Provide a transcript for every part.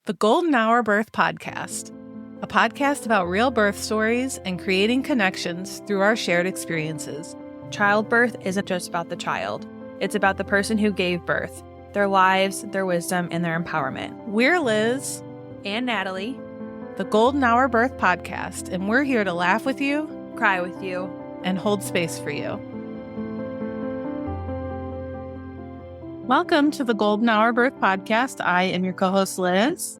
The Golden Hour Birth Podcast, a podcast about real birth stories and creating connections through our shared experiences. Childbirth isn't just about the child. It's about the person who gave birth, their lives, their wisdom, and their empowerment. We're Liz and Natalie, the Golden Hour Birth Podcast, and we're here to laugh with you, cry with you, and hold space for you. Welcome to the Golden Hour Birth Podcast. I am your co-host, Liz.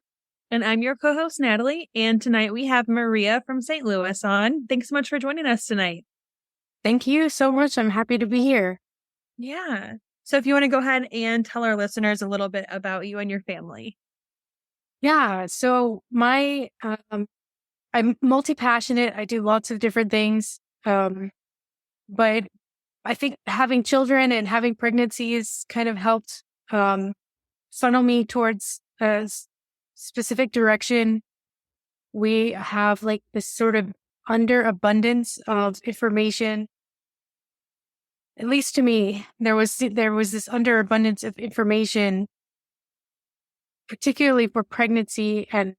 And I'm your co-host, Natalie. And tonight we have Maria from St. Louis on. Thanks so much for joining us tonight. Thank you so much. I'm happy to be here. Yeah. So if you want to go ahead and tell our listeners a little bit about you and your family. Yeah. So I'm multi-passionate. I do lots of different things. But I think having children and having pregnancies kind of helped funnel me towards a specific direction. We have like this sort of underabundance of information. At least to me, there was this underabundance of information, particularly for pregnancy and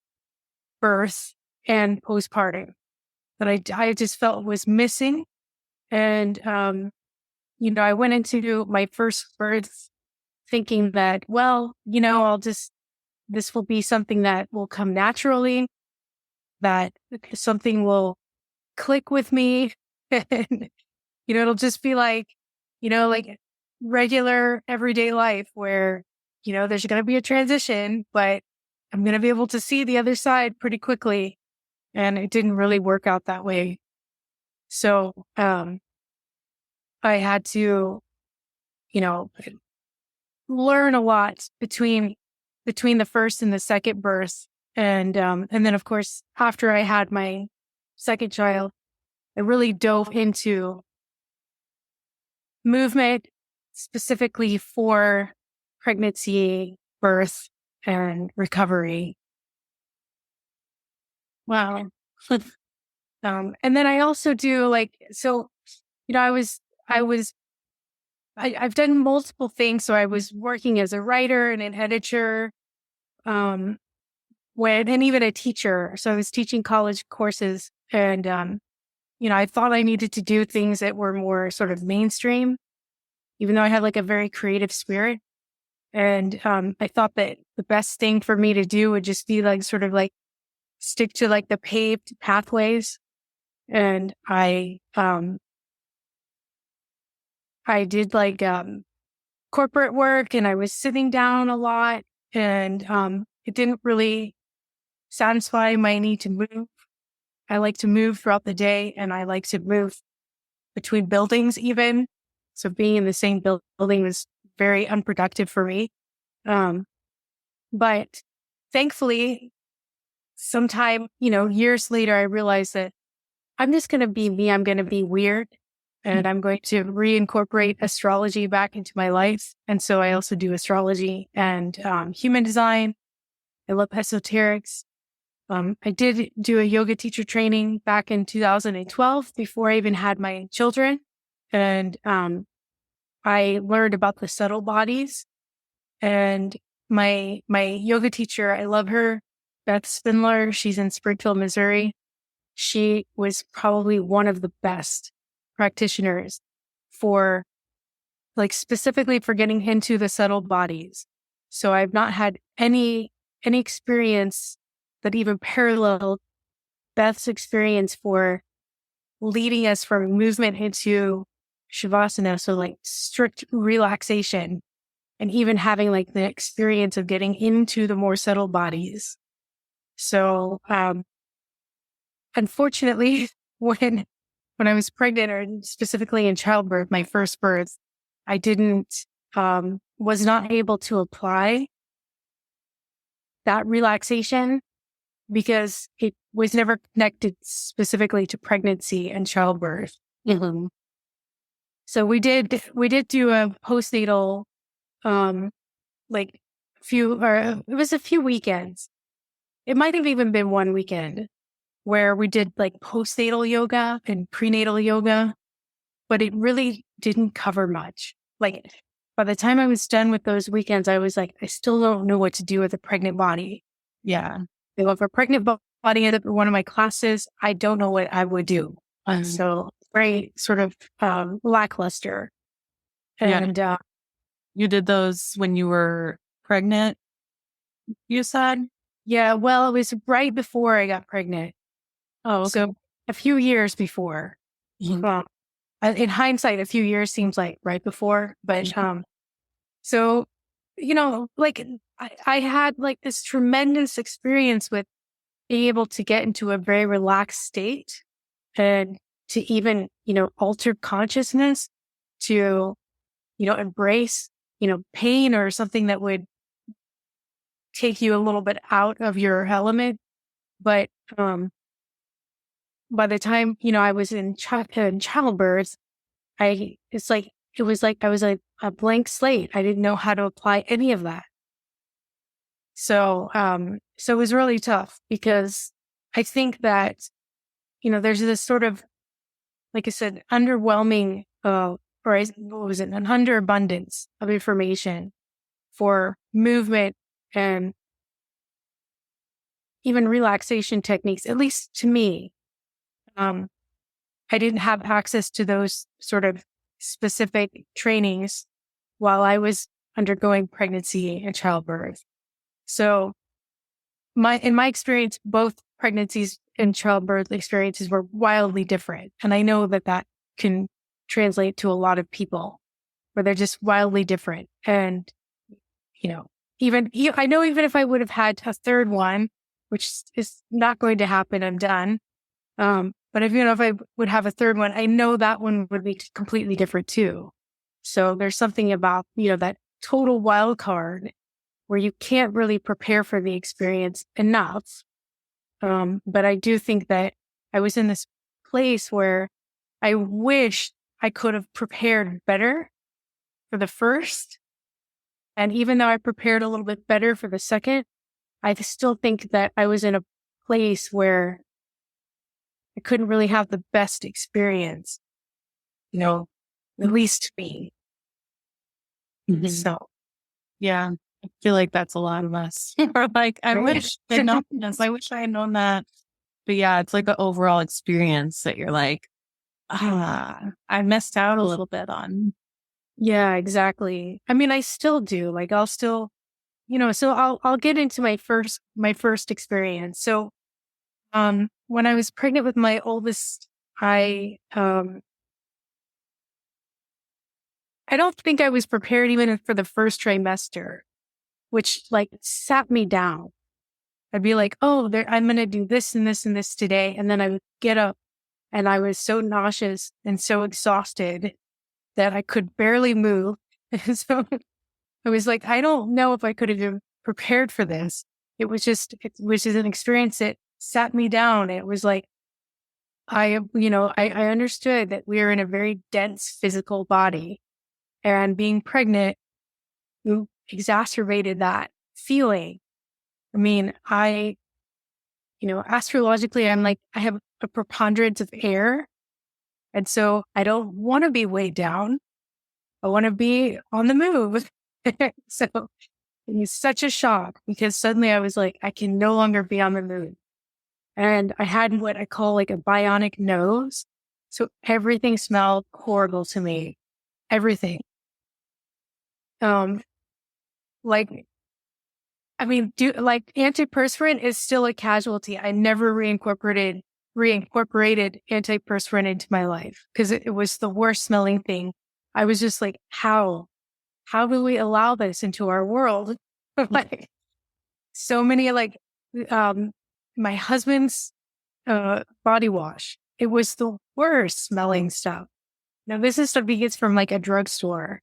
birth and postpartum, that I just felt was missing. And I went into my first birth thinking that, this will be something that will come naturally, that something will click with me. And, it'll just be like regular everyday life where, there's going to be a transition, but I'm going to be able to see the other side pretty quickly. And it didn't really work out that way. So, I had to, learn a lot between the first and the second birth. And then of course, after I had my second child, I really dove into movement specifically for pregnancy, birth, and recovery. Wow. And then I also do I've done multiple things. So I was working as a writer and an editor, and even a teacher. So I was teaching college courses, and I thought I needed to do things that were more sort of mainstream, even though I had like a very creative spirit. And I thought that the best thing for me to do would just be like sort of like stick to like the paved pathways. And I did like corporate work, and I was sitting down a lot, and it didn't really satisfy my need to move. I like to move throughout the day, and I like to move between buildings even. So being in the same building was very unproductive for me. But thankfully, sometime, years later, I realized that I'm just going to be me. I'm going to be weird. And I'm going to reincorporate astrology back into my life. And so I also do astrology and human design. I love esoterics. I did do a yoga teacher training back in 2012 before I even had my children. And I learned about the subtle bodies. And my yoga teacher, I love her, Beth Spindler. She's in Springfield, Missouri. She was probably one of the best practitioners for specifically for getting into the subtle bodies. So I've not had any experience that even paralleled Beth's experience for leading us from movement into Shavasana. So like strict relaxation, and even having like the experience of getting into the more subtle bodies. So, unfortunately, when I was pregnant, or specifically in childbirth, my first birth, I was not able to apply that relaxation because it was never connected specifically to pregnancy and childbirth. Mm-hmm. So we did do a postnatal, it was a few weekends. It might have even been one weekend where we did like postnatal yoga and prenatal yoga, but it really didn't cover much. Like by the time I was done with those weekends, I was like, I still don't know what to do with a pregnant body. Yeah. If a pregnant body ended up in one of my classes, I don't know what I would do. So very sort of lackluster. And you did those when you were pregnant, you said? yeah, well, it was right before I got pregnant. Oh, okay. So a few years before. In hindsight, a few years seems like right before, but so, like I had like this tremendous experience with being able to get into a very relaxed state and to even, alter consciousness to, embrace, pain or something that would take you a little bit out of your element. But by the time, I was in childbirth, it was like I was a blank slate. I didn't know how to apply any of that. So, so it was really tough because I think that, there's this sort of, like I said, underwhelming, what was it? An underabundance of information for movement and even relaxation techniques, at least to me. I didn't have access to those sort of specific trainings while I was undergoing pregnancy and childbirth. So in my experience, both pregnancies and childbirth experiences were wildly different. And I know that can translate to a lot of people where they're just wildly different. And, even if I would have had a third one, which is not going to happen, I'm done. But if I would have a third one, I know that one would be completely different too. So there's something about, that total wild card where you can't really prepare for the experience enough. But I do think that I was in this place where I wish I could have prepared better for the first. And even though I prepared a little bit better for the second, I still think that I was in a place where I couldn't really have the best experience, at least me. Mm-hmm. So, yeah, I feel like that's a lot of us. Or like, I wish I had known this. I wish I had known that. But yeah, it's like an overall experience that you're like, I missed out a little bit on. Yeah, exactly. I mean, I still do. Like, I'll still, so I'll get into my first experience. So, when I was pregnant with my oldest, I don't think I was prepared even for the first trimester, which like sat me down. I'd be like, I'm going to do this and this and this today. And then I would get up and I was so nauseous and so exhausted that I could barely move. And so I was like, I don't know if I could have been prepared for this. It was just an experience that sat me down. It was like, I understood that we are in a very dense physical body, and being pregnant exacerbated that feeling. I mean, astrologically, I'm like, I have a preponderance of air. And so I don't want to be weighed down. I want to be on the move. So it was such a shock because suddenly I was like, I can no longer be on the move. And I had what I call like a bionic nose. So everything smelled horrible to me. Everything. Antiperspirant is still a casualty. I never reincorporated antiperspirant into my life because it was the worst smelling thing. I was just like, how do we allow this into our world? Like so many, my husband's, body wash. It was the worst smelling stuff. Now this is stuff he gets from like a drugstore.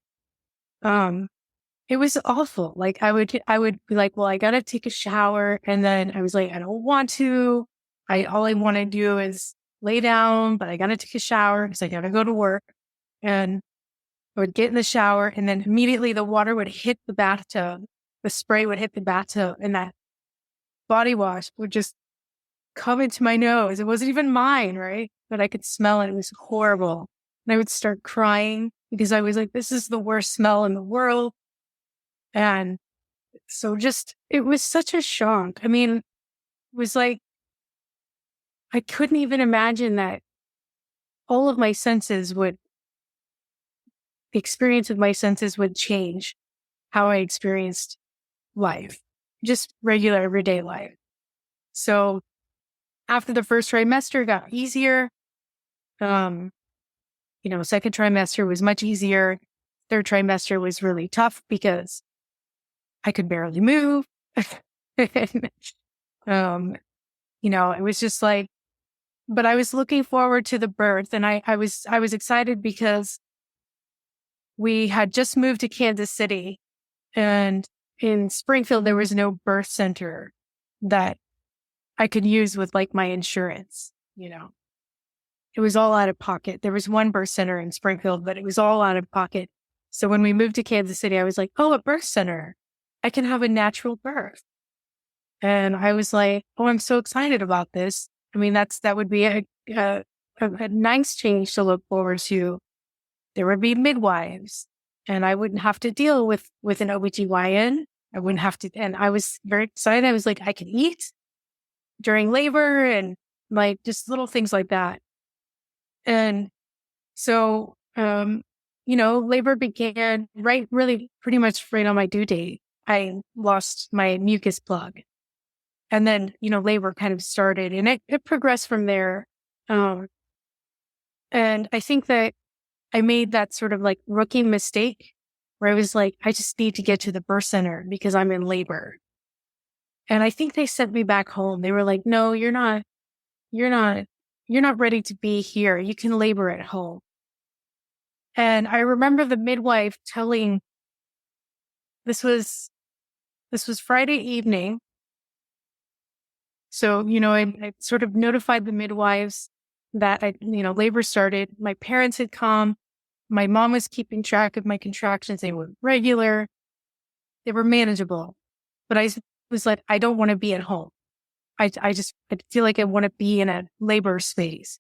It was awful. Like I would be like, well, I gotta take a shower. And then I was like, I don't want to. All I want to do is lay down, but I gotta take a shower because I gotta go to work. And I would get in the shower and then immediately the water would hit the bathtub. The spray would hit the bathtub and that body wash would just come into my nose. It wasn't even mine, right? But I could smell it. It was horrible. And I would start crying because I was like, this is the worst smell in the world. And So it was such a shock. I mean, it was like, I couldn't even imagine that all of my senses would, the experience of my senses would change how I experienced life, just regular everyday life. So after the first trimester got easier, second trimester was much easier. Third trimester was really tough because I could barely move. It was just like, but I was looking forward to the birth, and I was excited because we had just moved to Kansas City, and in Springfield, there was no birth center that I could use with like my insurance, It was all out of pocket. There was one birth center in Springfield, but it was all out of pocket. So when we moved to Kansas City, I was like, oh, a birth center. I can have a natural birth. And I was like, oh, I'm so excited about this. I mean, that would be a nice change to look forward to. There would be midwives, and I wouldn't have to deal with an OBGYN. I wouldn't have to, and I was very excited. I was like, I could eat during labor and like just little things like that. And so, labor began really pretty much right on my due date. I lost my mucus plug. And then, labor kind of started, and it progressed from there. And I think that I made that sort of like rookie mistake where I was like, I just need to get to the birth center because I'm in labor. And I think they sent me back home. They were like, no, you're not ready to be here. You can labor at home. And I remember the midwife telling, this was Friday evening. So, I sort of notified the midwives that labor started. My parents had come. My mom was keeping track of my contractions. They were regular. They were manageable. But I was like, I don't want to be at home. I feel like I want to be in a labor space.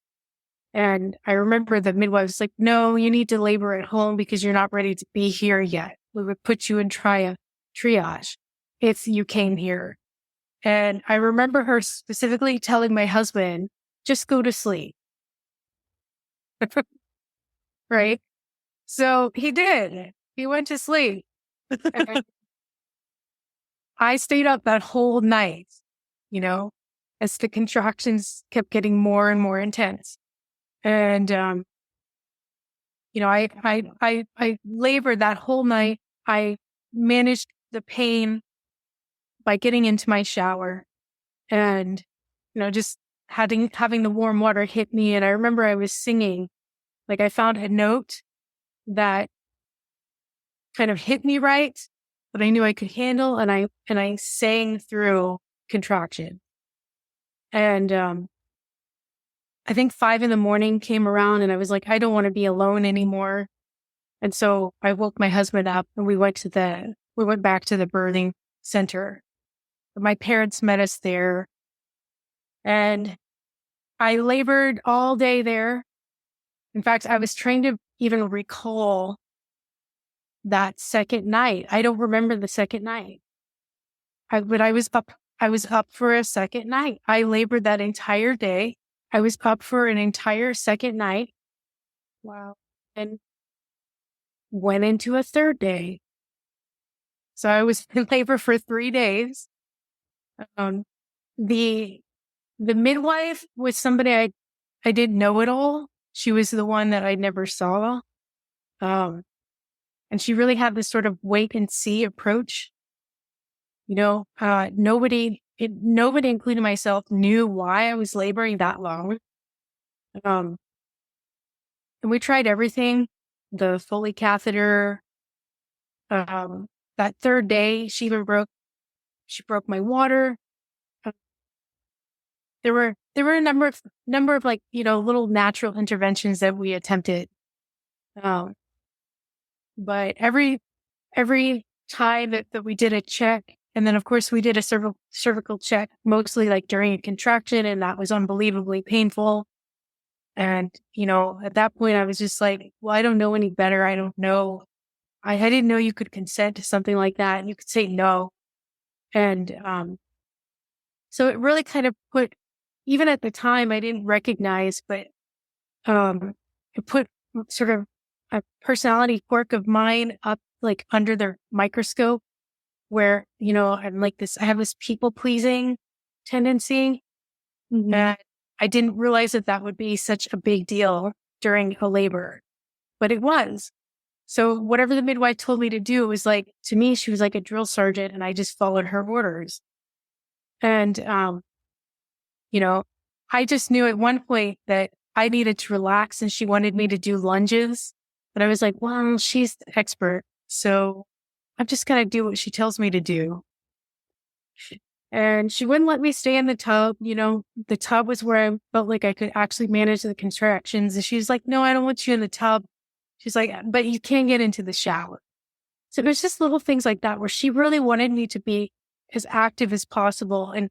And I remember the midwife was like, no, you need to labor at home because you're not ready to be here yet. We would put you in triage if you came here. And I remember her specifically telling my husband, just go to sleep. Right? So he did. He went to sleep. I stayed up that whole night, as the contractions kept getting more and more intense. And, I labored that whole night. I managed the pain by getting into my shower and, just having the warm water hit me. And I remember I was singing, like I found a note that kind of hit me right, that I knew I could handle. And I sang through contraction. And, I think 5 a.m. came around and I was like, I don't want to be alone anymore. And so I woke my husband up and we went back to the birthing center. My parents met us there and I labored all day there. In fact, I was trying to even recall that second night. I don't remember the second night. But I was up for a second night. I labored that entire day. I was up for an entire second night. Wow. And went into a third day. So I was in labor for 3 days. The midwife was somebody I didn't know at all. She was the one that I never saw. And she really had this sort of wait and see approach. Nobody, including myself, knew why I was laboring that long. And we tried everything, the Foley catheter. That third day, she broke my water. There were a number of like, little natural interventions that we attempted. But every time that we did a check, and then of course we did a cervical check, mostly like during a contraction, and that was unbelievably painful. And, at that point I was just like, well, I don't know any better. I don't know. I didn't know you could consent to something like that and you could say no. And so it really kind of put, even at the time, I didn't recognize, but it put sort of a personality quirk of mine up like under the microscope where, I'm like this, I have this people pleasing tendency. Mhm. And I didn't realize that would be such a big deal during a labor, but it was. So whatever the midwife told me to do was like, to me, she was like a drill sergeant and I just followed her orders. And, I just knew at one point that I needed to relax and she wanted me to do lunges. But I was like, well, she's the expert. So I'm just going to do what she tells me to do. And she wouldn't let me stay in the tub. The tub was where I felt like I could actually manage the contractions. And she's like, no, I don't want you in the tub. She's like, but you can get into the shower. So there's just little things like that where she really wanted me to be as active as possible. And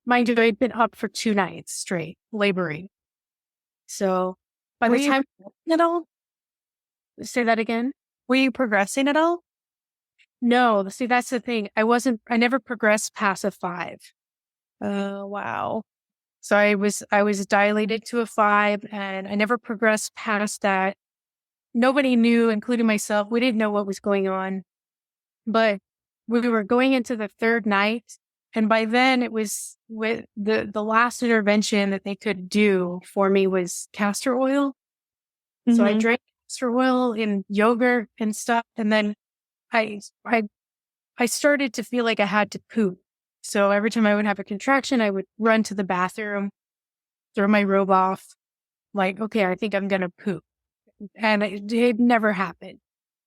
mind you, I'd been up for 2 nights straight laboring. So by the time, at all? say that again. Were you progressing at all? No, see, that's the thing. I never progressed past a 5. Oh, wow. So I was dilated to a 5 and I never progressed past that. Nobody knew, including myself. We didn't know what was going on, but we were going into the 3rd night. And by then it was with the last intervention that they could do for me was castor oil. So I drank castor oil in yogurt and stuff. And then I started to feel like I had to poop. So every time I would have a contraction, I would run to the bathroom, throw my robe off, like, okay, I think I'm going to poop. And it never happened.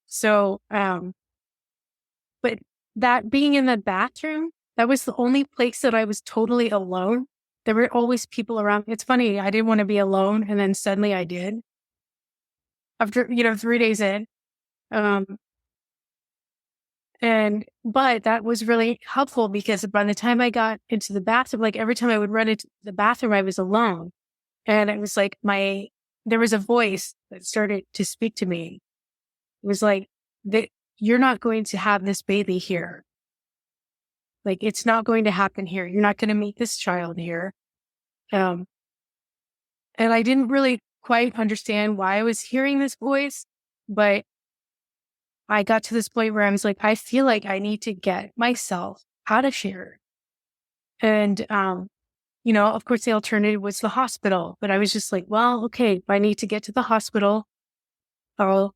So, but that being in the bathroom, that was the only place that I was totally alone. There were always people around. It's funny. I didn't want to be alone. And then suddenly I did. After, 3 days in. But that was really helpful because by the time I got into the bathroom, like every time I would run into the bathroom, I was alone. And it was like there was a voice that started to speak to me. It was like, you're not going to have this baby here. Like, it's not going to happen here. You're not going to meet this child here. And I didn't really quite understand why I was hearing this voice, but I got to this point where I was like, I feel like I need to get myself out of here. And, of course the alternative was the hospital, but I was just like, well, okay, if I need to get to the hospital, I'll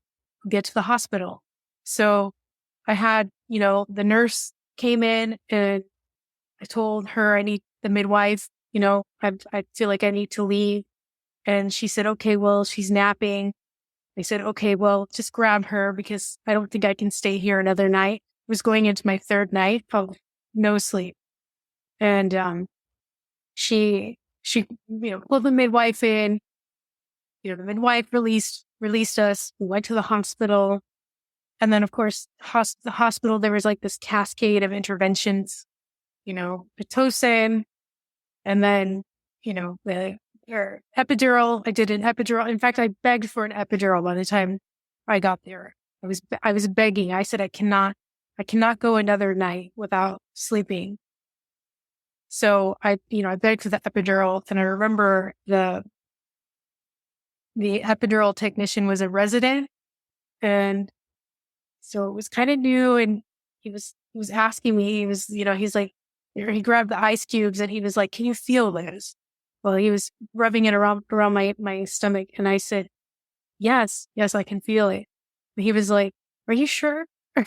get to the hospital. So I had, the nurse came in and I told her the midwife, I feel like I need to leave. And she said, okay, well, she's napping. I said, okay, well, just grab her because I don't think I can stay here another night. I was going into my 3rd night of no sleep. And she pulled the midwife in. The midwife released us. We went to the hospital. And then, of course, the hospital, there was like this cascade of interventions, Pitocin, and then, the epidural. I did an epidural. In fact, I begged for an epidural by the time I got there. I was begging. I said, I cannot go another night without sleeping. So I begged for the epidural. And I remember the epidural technician was a resident. And so it was kind of new. And he was asking me, he's like, he grabbed the ice cubes and he was like, can you feel this? Well, he was rubbing it around my stomach. And I said, yes, I can feel it. And he was like, are you sure? I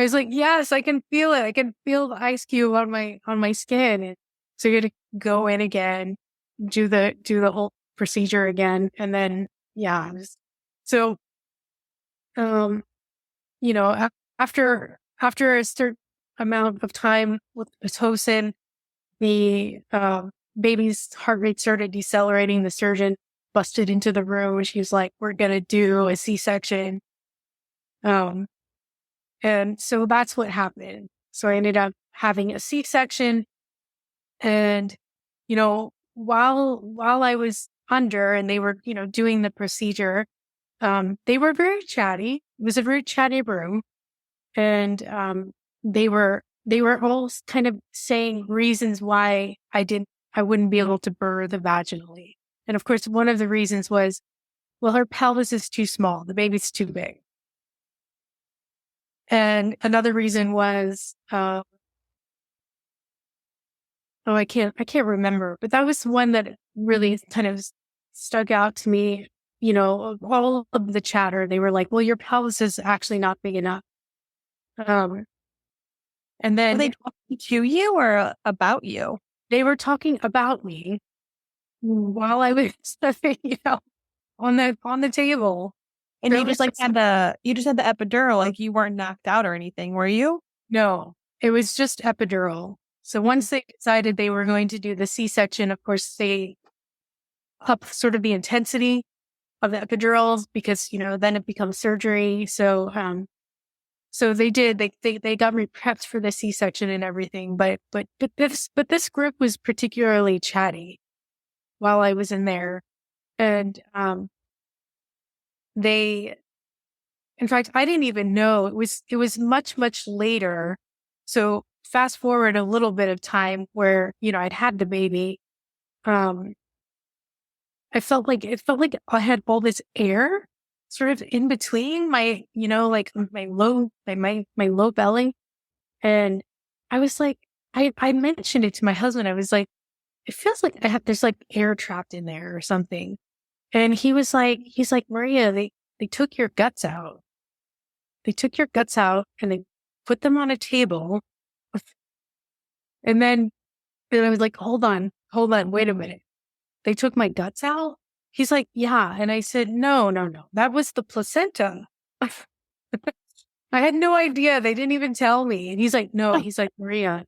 was like, yes, I can feel it. I can feel the ice cube on my skin. And so you had to go in again, do the whole procedure again. And then, yeah. After a certain amount of time with Pitocin, the baby's heart rate started decelerating. The surgeon busted into the room. She was like, we're going to do a C-section. And so that's what happened. So I ended up having a C-section. And, while I was under and they were, doing the procedure, they were very chatty. It was a very chatty room. And they were all kind of saying reasons why I wouldn't be able to birth vaginally. And of course, one of the reasons was, well, her pelvis is too small. The baby's too big. And another reason was, I can't remember, but that was one that really kind of stuck out to me. You know, all of the chatter, they were like, well, your pelvis is actually not big enough. And then Were they talking to you or about you? they were talking about me while I was, on the table. And you just had the epidural, like you weren't knocked out or anything, were you? No, it was just epidural. So once they decided they were going to do the C-section, of course, they upped sort of the intensity of the epidurals because, then it becomes surgery. So, so they did, they got me prepped for the C-section and everything. But this group was particularly chatty while I was in there. And, in fact, I didn't even know it was much, much later. So fast forward a little bit of time where, I'd had the baby. It felt like I had all this air sort of in between my, like my low belly. And I was like, I mentioned it to my husband. I was like, it feels like there's like air trapped in there or something. And he's like, Maria, they took your guts out. They took your guts out and they put them on a table. And then I was like, hold on, wait a minute. They took my guts out? He's like, yeah. And I said, no. That was the placenta. I had no idea. They didn't even tell me. And he's like, no. He's like, Maria,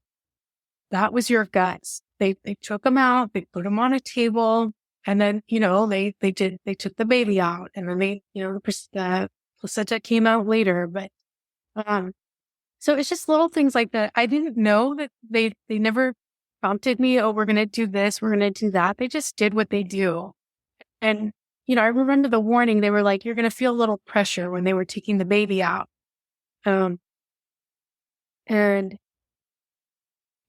that was your guts. They took them out. They put them on a table. And then, they took the baby out. And then the placenta came out later. But, so it's just little things like that. I didn't know that they never prompted me, oh, we're going to do this, we're going to do that. They just did what they do. And, I remember the warning, they were like, you're going to feel a little pressure when they were taking the baby out. And,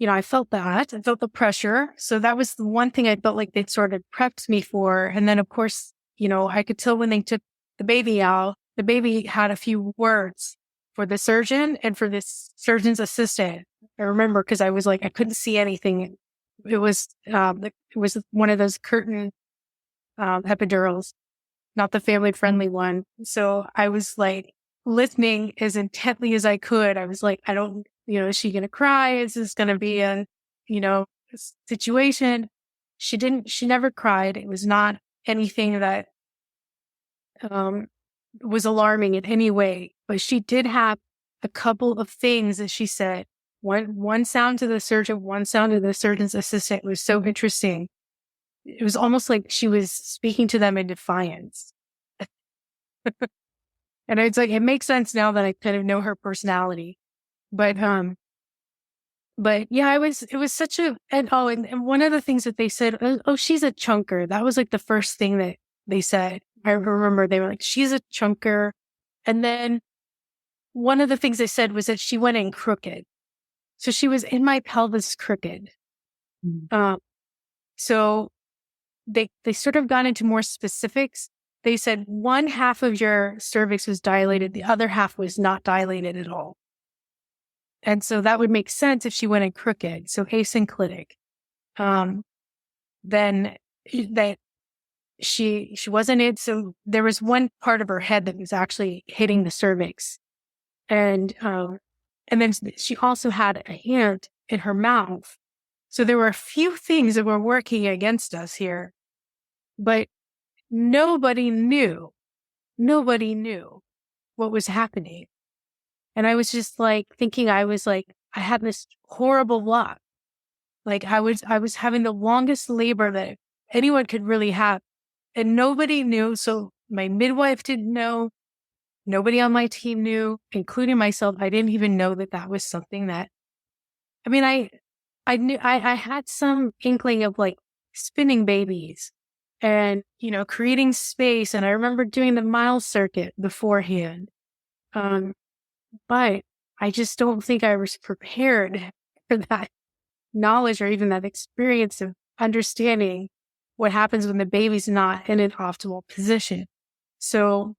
I felt that. I felt the pressure. So that was the one thing I felt like they'd sort of prepped me for. And then, of course, I could tell when they took the baby out, the baby had a few words for the surgeon and for this surgeon's assistant. I remember because I was like, I couldn't see anything. It was one of those curtain epidurals, not the family friendly one. So I was like listening as intently as I could. I was like, I don't, is she going to cry? Is this going to be a, situation? She never cried. It was not anything that was alarming in any way, but she did have a couple of things that she said. One sound to the surgeon, one sound to the surgeon's assistant. It was so interesting. It was almost like she was speaking to them in defiance. And it's like, it makes sense now that I kind of know her personality. But yeah, it was such a, and one of the things that they said, oh, she's a chunker. That was like the first thing that they said. I remember they were like, she's a chunker. And then one of the things they said was that she went in crooked. So she was in my pelvis crooked. Mm-hmm. So they sort of got into more specifics. They said one half of your cervix was dilated. The other half was not dilated at all. And so that would make sense if she went in crooked. So asynclitic. Then that she wasn't it. So there was one part of her head that was actually hitting the cervix. And then she also had a hand in her mouth. So there were a few things that were working against us here, but nobody knew what was happening. And I was just like thinking, I had this horrible luck. Like I was having the longest labor that anyone could really have, and nobody knew. So my midwife didn't know. Nobody on my team knew, including myself. I didn't even know that was something that, I mean, I knew I had some inkling of like spinning babies and, creating space. And I remember doing the mile circuit beforehand. But I just don't think I was prepared for that knowledge or even that experience of understanding what happens when the baby's not in an optimal position. So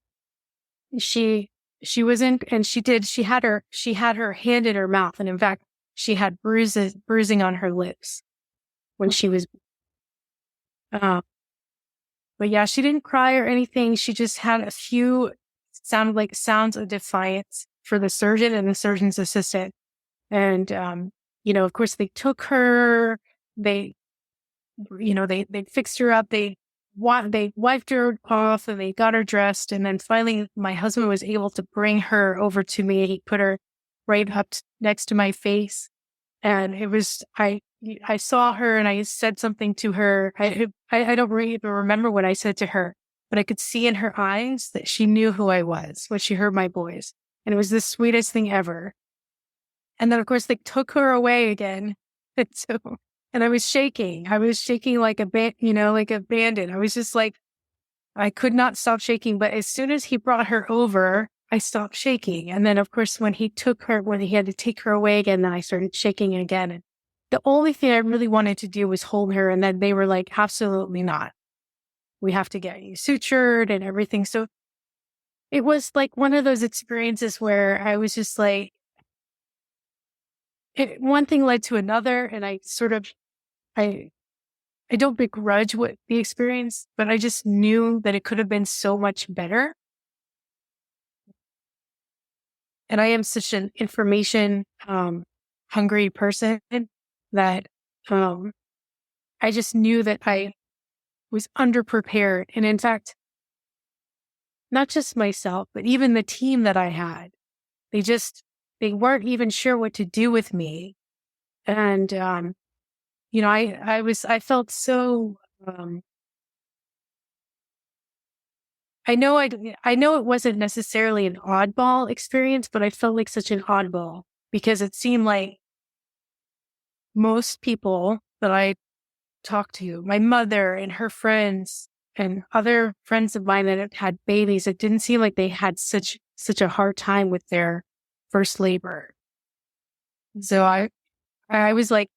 she was in, and she had her hand in her mouth. And in fact, she had bruising on her lips when she was, but yeah, she didn't cry or anything. She just had a few sounded like sounds of defiance for the surgeon and the surgeon's assistant. And, of course they took her, they fixed her up. They wiped her off and they got her dressed. And then finally my husband was able to bring her over to me. He put her right up next to my face. And it was, I saw her and I said something to her. I don't really even remember what I said to her, but I could see in her eyes that she knew who I was when she heard my voice. And it was the sweetest thing ever. And then of course they took her away again. And I was shaking. I was shaking like a bandit. I was just like, I could not stop shaking. But as soon as he brought her over, I stopped shaking. And then, of course, when he had to take her away again, then I started shaking again. And the only thing I really wanted to do was hold her. And then they were like, absolutely not. We have to get you sutured and everything. So it was like one of those experiences where I was just like, one thing led to another. And I don't begrudge what the experience, but I just knew that it could have been so much better. And I am such an information hungry person that I just knew that I was underprepared. And in fact, not just myself, but even the team that I had, they weren't even sure what to do with me. And, I felt so, I know it wasn't necessarily an oddball experience, but I felt like such an oddball because it seemed like most people that I talked to, my mother and her friends and other friends of mine that had had babies, it didn't seem like they had such a hard time with their first labor. So I was like,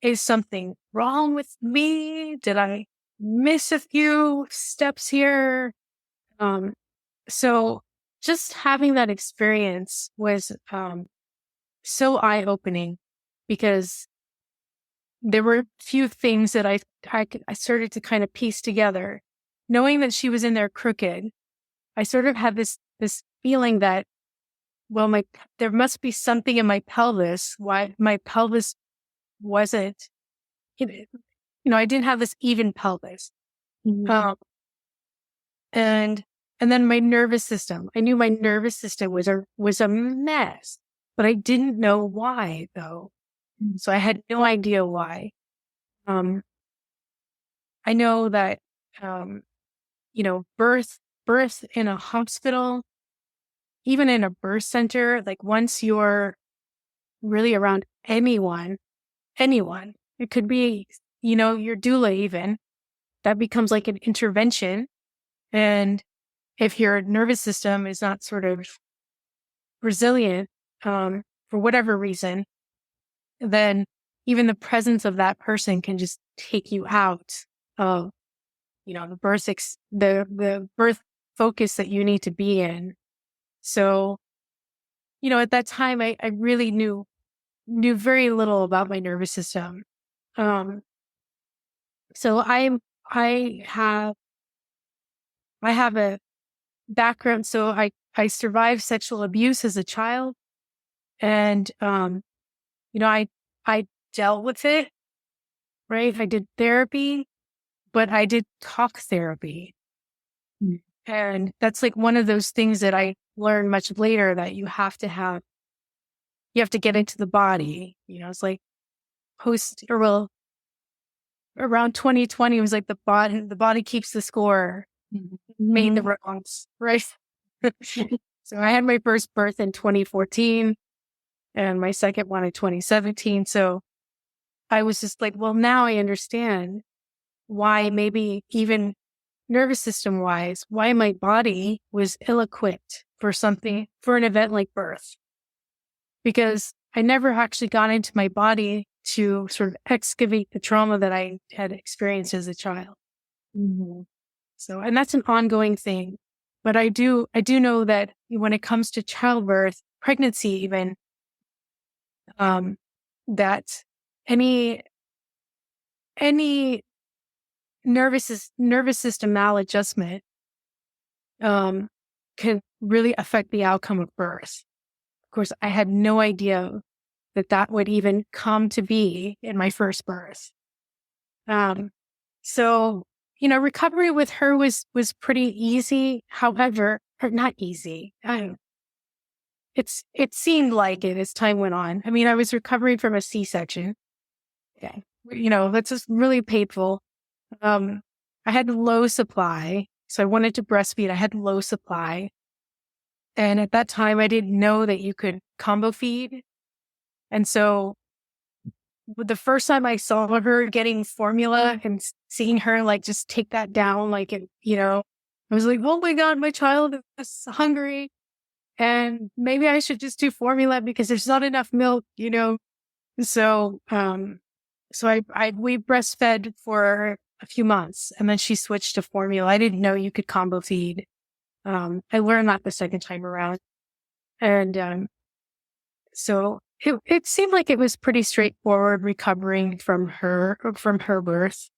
is something wrong with me? Did I miss a few steps here? So just having that experience was so eye-opening because there were a few things that I started to kind of piece together. Knowing that she was in there crooked, I sort of had this feeling that, well, there must be something in my pelvis. Why my pelvis wasn't, I didn't have this even pelvis. Mm-hmm. And then my nervous system. I knew my nervous system was a mess, but I didn't know why though. So I had no idea why. I know that, birth in a hospital, even in a birth center, like once you're really around anyone, it could be, your doula even, that becomes like an intervention. And if your nervous system is not sort of resilient, for whatever reason, then even the presence of that person can just take you out of, the birth focus that you need to be in. So, at that time, I really knew very little about my nervous system. So I have a background. So I survived sexual abuse as a child, and I dealt with it, right? I did therapy, but I did talk therapy. Mm. And that's like one of those things that I learned much later that you have to get into the body. It's like around 2020, it was like the body keeps the score, made the wrongs, right? So I had my first birth in 2014 and my second one in 2017. So I was just like, well, now I understand why maybe even nervous system wise, why my body was ill-equipped for an event like birth. because I never actually got into my body to sort of excavate the trauma that I had experienced as a child. Mm-hmm. So, and that's an ongoing thing. But I do know that when it comes to childbirth, pregnancy even, that any nervous system maladjustment can really affect the outcome of birth. Of course, I had no idea that would even come to be in my first birth. So, recovery with her was pretty easy. However, or not easy. It seemed like it as time went on. I mean, I was recovering from a C-section. Okay. That's just really painful. I had low supply. So I wanted to breastfeed. I had low supply. And at that time, I didn't know that you could combo feed. And so the first time I saw her getting formula and seeing her like just take that down, like, I was like, oh my God, my child is hungry. And maybe I should just do formula because there's not enough milk, So, we breastfed for a few months and then she switched to formula. I didn't know you could combo feed. I learned that the second time around. And, so it seemed like it was pretty straightforward recovering from her birth.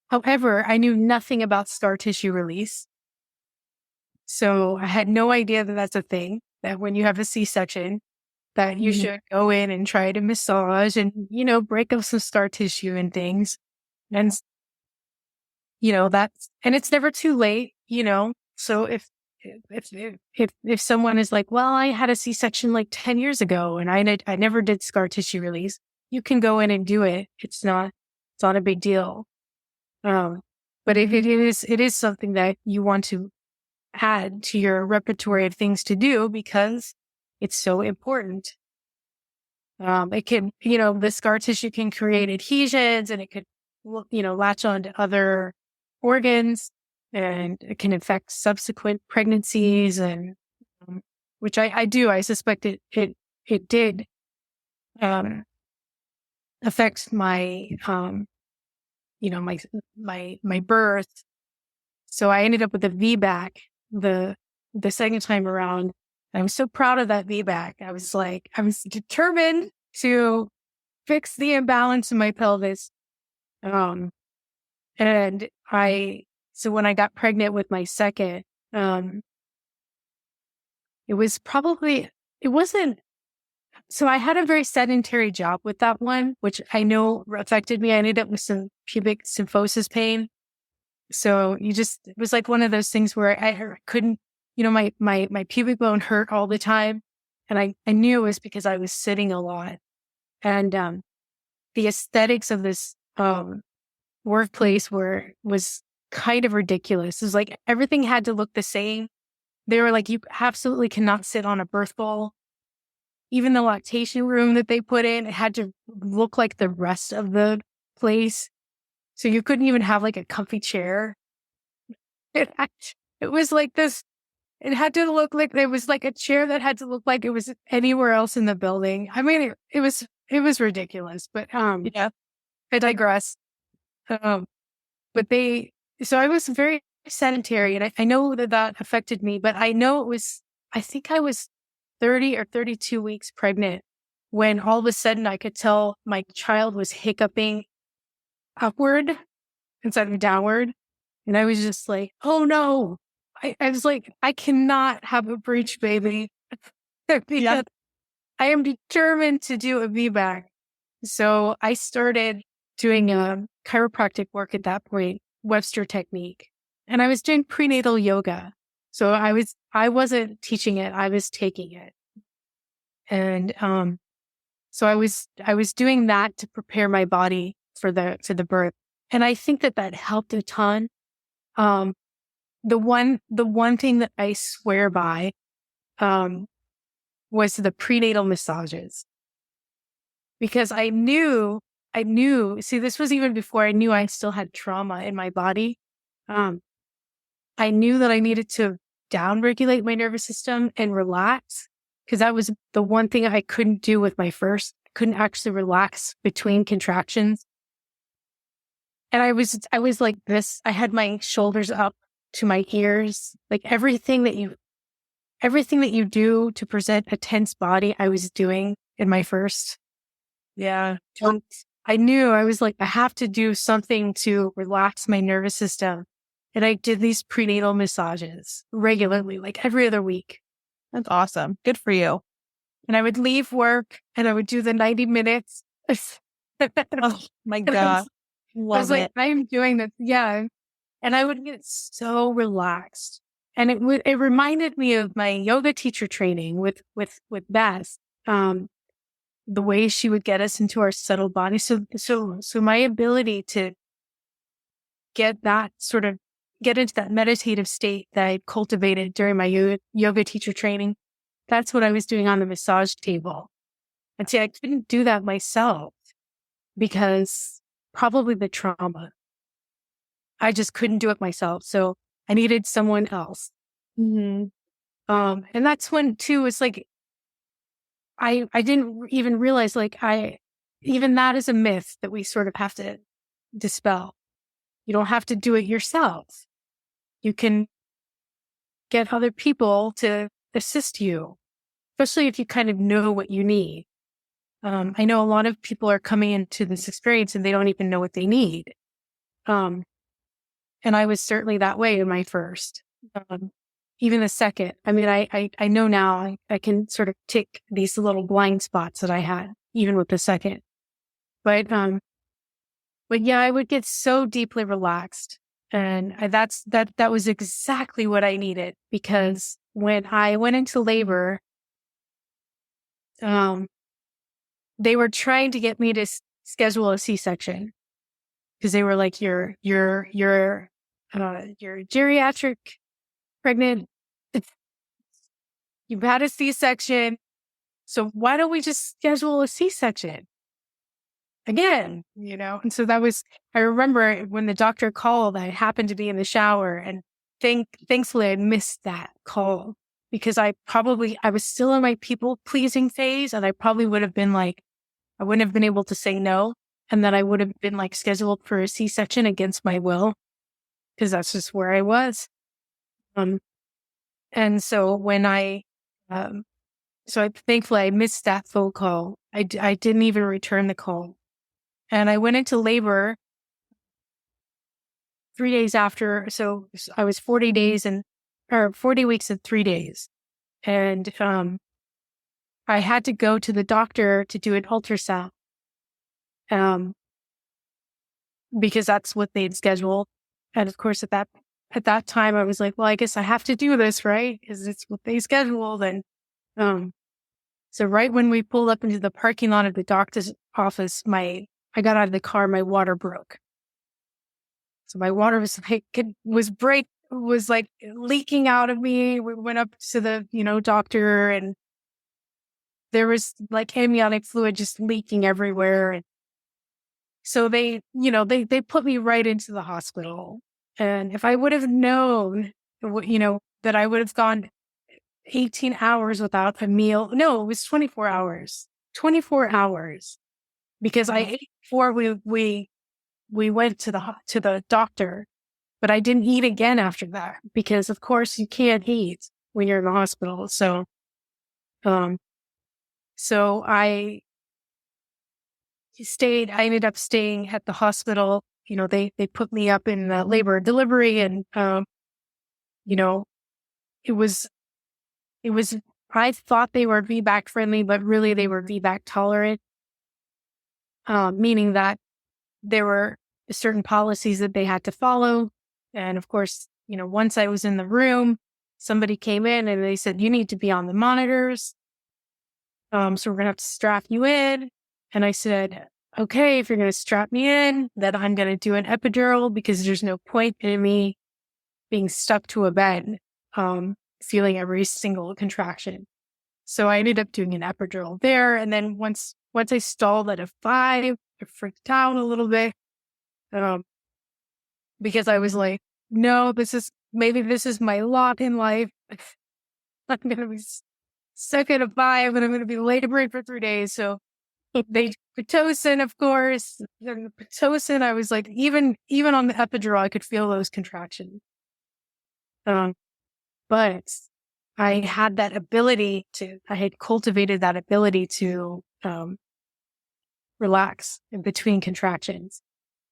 However, I knew nothing about scar tissue release. So I had no idea that that's a thing, that when you have a C-section, that you should go in and try to massage and, break up some scar tissue and things. And, and it's never too late, So if someone is like, well, I had a C-section like 10 years ago and I never did scar tissue release, you can go in and do it. It's not a big deal. But if it is something that you want to add to your repertoire of things to do because it's so important. It can, the scar tissue can create adhesions and it could, latch on to other organs and it can affect subsequent pregnancies and, which I suspect it did, affect my, my birth. So I ended up with a VBAC the second time around. I was so proud of that VBAC. I was determined to fix the imbalance in my pelvis. So when I got pregnant with my second, so I had a very sedentary job with that one, which I know affected me. I ended up with some pubic symphysis pain. So it was like one of those things where I couldn't, my pubic bone hurt all the time. And I knew it was because I was sitting a lot. And the aesthetics of this workplace was kind of ridiculous. It was like everything had to look the same. They were like, you absolutely cannot sit on a birth ball. Even the lactation room that they put in, it had to look like the rest of the place. So you couldn't even have like a comfy chair. It was like this. It had to look like there was like a chair that had to look like it was anywhere else in the building. I mean, it was ridiculous, but yeah, I digress. So I was very sedentary and I know that affected me, but I think I was 30 or 32 weeks pregnant when all of a sudden I could tell my child was hiccuping upward instead of downward. And I was just like, oh no. I was like, I cannot have a breech baby. Because I am determined to do a VBAC. So I started doing chiropractic work at that point, Webster technique. And I was doing prenatal yoga. So I wasn't teaching it, I was taking it. And so I was doing that to prepare my body for the birth. And I think that helped a ton. The one thing that I swear by was the prenatal massages. Because I knew, see, this was even before I knew I still had trauma in my body. I knew that I needed to downregulate my nervous system and relax. because that was the one thing I couldn't do with my first. Couldn't actually relax between contractions. And I was like this. I had my shoulders up to my ears. Like everything that you do to present a tense body, I was doing in my first. Yeah. And I knew, I was like, I have to do something to relax my nervous system. And I did these prenatal massages regularly, like every other week. That's awesome. Good for you. And I would leave work and I would do the 90 minutes. Oh my And God. I was Love like, it. I'm doing this. Yeah. And I would get so relaxed. And it reminded me of my yoga teacher training with Beth. The way she would get us into our subtle body. So my ability to get into that meditative state that I cultivated during my yoga teacher training, that's what I was doing on the massage table. And see, I couldn't do that myself because probably the trauma. I just couldn't do it myself. So I needed someone else. Mm-hmm. And that's when too, it's like, I didn't even realize even that is a myth that we sort of have to dispel. You don't have to do it yourself. You can get other people to assist you, especially if you kind of know what you need. I know a lot of people are coming into this experience and they don't even know what they need. And I was certainly that way in my first. Even the second. I mean, I know now I can sort of tick these little blind spots that I had, even with the second. But yeah, I would get so deeply relaxed. And that was exactly what I needed, because when I went into labor, they were trying to get me to schedule a C-section because they were like, you're geriatric pregnant. You've had a C-section. So why don't we just schedule a C-section again? And so I remember when the doctor called, I happened to be in the shower, and thankfully I missed that call because I was still in my people pleasing phase, and I probably would have been like, I wouldn't have been able to say no. And then I would have been like scheduled for a C-section against my will, because that's just where I was. And so when thankfully I missed that phone call. I didn't even return the call. And I went into labor 3 days after. So I was 40 weeks and 3 days. And I had to go to the doctor to do an ultrasound. Because that's what they'd scheduled. And of course, at that time, I was like, well, I guess I have to do this, right? Because it's what they scheduled. And so right when we pulled up into the parking lot of the doctor's office, I got out of the car, my water broke. So my water was like leaking out of me. We went up to the, doctor, and there was like amniotic fluid just leaking everywhere. And so they put me right into the hospital. And if I would have known, that I would have gone 18 hours without a meal. No, it was 24 hours. 24 hours. Because I ate before we went to the doctor, but I didn't eat again after that, because of course you can't eat when you're in the hospital. So I ended up staying at the hospital. They put me up in labor and delivery, and it was, I thought they were VBAC friendly, but really they were VBAC tolerant, meaning that there were certain policies that they had to follow. And of course, once I was in the room, somebody came in and they said, you need to be on the monitors. So we're going to have to strap you in. And I said, okay, if you're going to strap me in, then I'm going to do an epidural, because there's no point in me being stuck to a bed, feeling every single contraction. So I ended up doing an epidural there. And then once I stalled at a 5, I freaked out a little bit, because I was like, no, maybe this is my lot in life. I'm going to be second of 5 and I'm going to be laboring for 3 days. So they Pitocin, of course. Then the Pitocin, I was like, even on the epidural, I could feel those contractions. But I had cultivated that ability to relax in between contractions.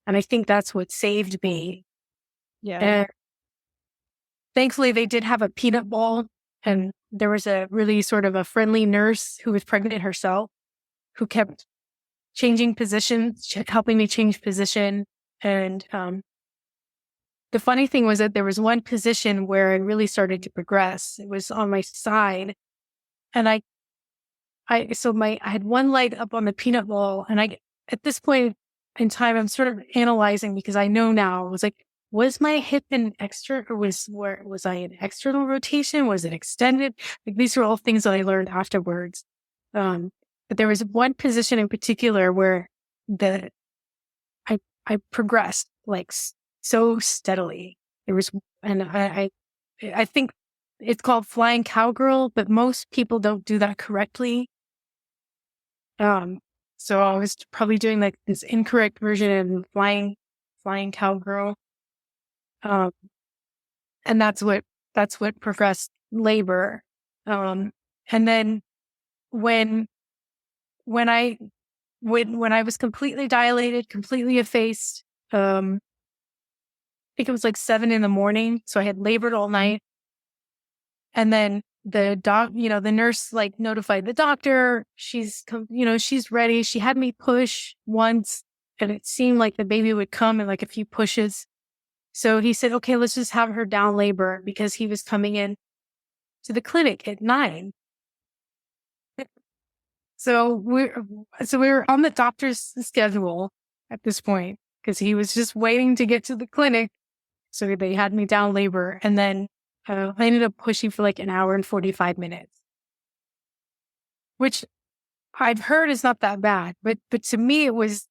And I think that's what saved me. Yeah. And thankfully, they did have a peanut ball, and there was a really sort of a friendly nurse who was pregnant herself, who kept changing positions, helping me change position. And the funny thing was that there was one position where it really started to progress. It was on my side, and I had one leg up on the peanut ball, and at this point in time, I'm sort of analyzing because I know now. I was like, was my hip in extra, or was I in external rotation? Was it extended? Like, these are all things that I learned afterwards. But there was one position in particular where I progressed like so steadily. And I think it's called flying cowgirl, but most people don't do that correctly. So I was probably doing like this incorrect version of flying cowgirl. And that's what progressed labor. And then when I was completely dilated, completely effaced, I think it was like 7 a.m. So I had labored all night. And then the nurse like notified the doctor. She's ready. She had me push once, and it seemed like the baby would come in like a few pushes. So he said, okay, let's just have her down labor, because he was coming in to the clinic at 9. So we were on the doctor's schedule at this point, because he was just waiting to get to the clinic. So they had me down labor, and then I ended up pushing for like an hour and 45 minutes, which I've heard is not that bad, but to me it was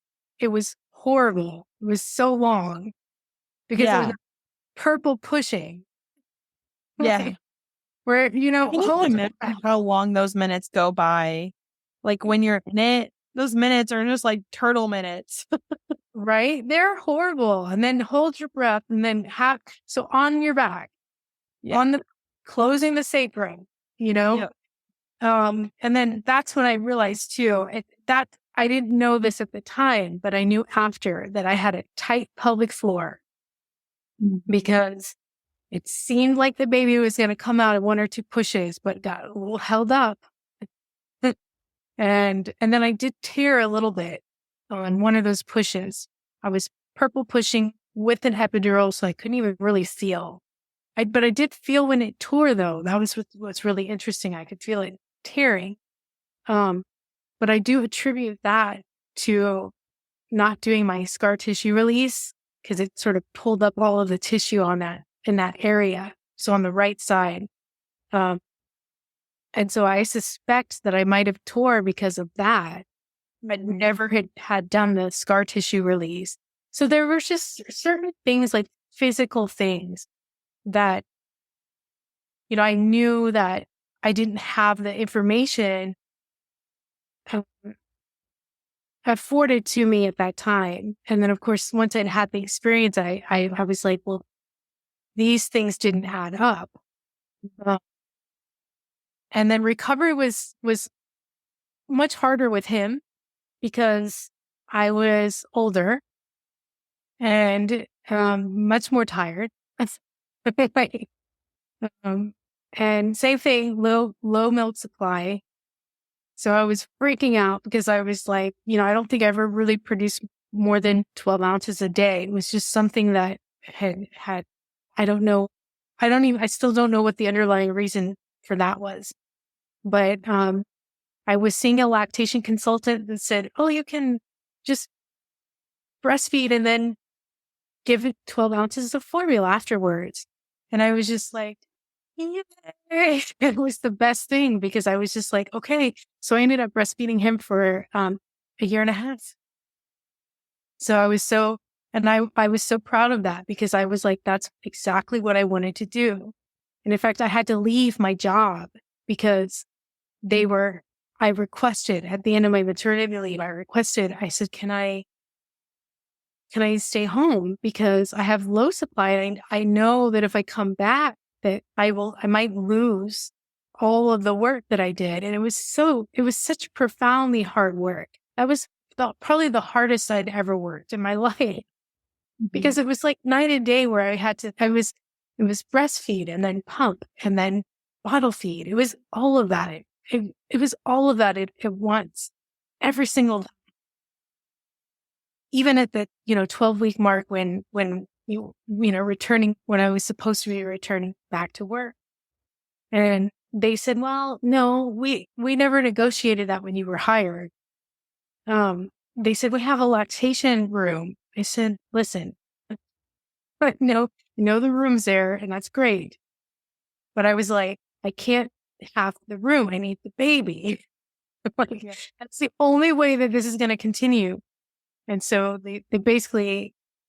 horrible. It was so long because it was purple pushing. Yeah. Where, how long those minutes go by. Like when you're in it, those minutes are just like turtle minutes. Right? They're horrible. And then hold your breath, and then so on your back, on closing the sacrum, Yep. And then that's when I realized too, that I didn't know this at the time, but I knew after that I had a tight pelvic floor, because it seemed like the baby was going to come out in 1 or 2 pushes, but got a little held up. And then I did tear a little bit on one of those pushes. I was purple pushing with an epidural, so I couldn't even really feel. But I did feel when it tore, though. That was what's really interesting. I could feel it tearing. But I do attribute that to not doing my scar tissue release, because it sort of pulled up all of the tissue in that area. So on the right side. And so I suspect that I might have tore because of that. I never had done the scar tissue release. So there were just certain things, like physical things, that, I knew that I didn't have the information afforded to me at that time. And then, of course, once I had the experience, I was like, well, these things didn't add up. And then recovery was much harder with him, because I was older and much more tired. And same thing, low milk supply. So I was freaking out, because I was like, I don't think I ever really produced more than 12 ounces a day. It was just something that had I don't know. I still don't know what the underlying reason for that was. But I was seeing a lactation consultant that said, oh, you can just breastfeed and then give it 12 ounces of formula afterwards. And I was just like, yay. It was the best thing, because I was just like, okay. So I ended up breastfeeding him for a year and a half. So I was so proud of that, because I was like, that's exactly what I wanted to do. And in fact, I had to leave my job, because I requested at the end of my maternity leave, I said, can I stay home? Because I have low supply. And I know that if I come back, that I might lose all of the work that I did. And it was such profoundly hard work. That was probably the hardest I'd ever worked in my life, because it was like night and day where it was breastfeed and then pump and then bottle feed. It was all of that. It was all of that at once, every single time. Even at the 12-week mark when returning, when I was supposed to be returning back to work, and they said, "Well, no, we never negotiated that when you were hired." They said, "We have a lactation room." I said, "Listen, but no, the room's there, and that's great." But I was like, "I can't have the room. I need the baby." That's the only way that this is going to continue. And so they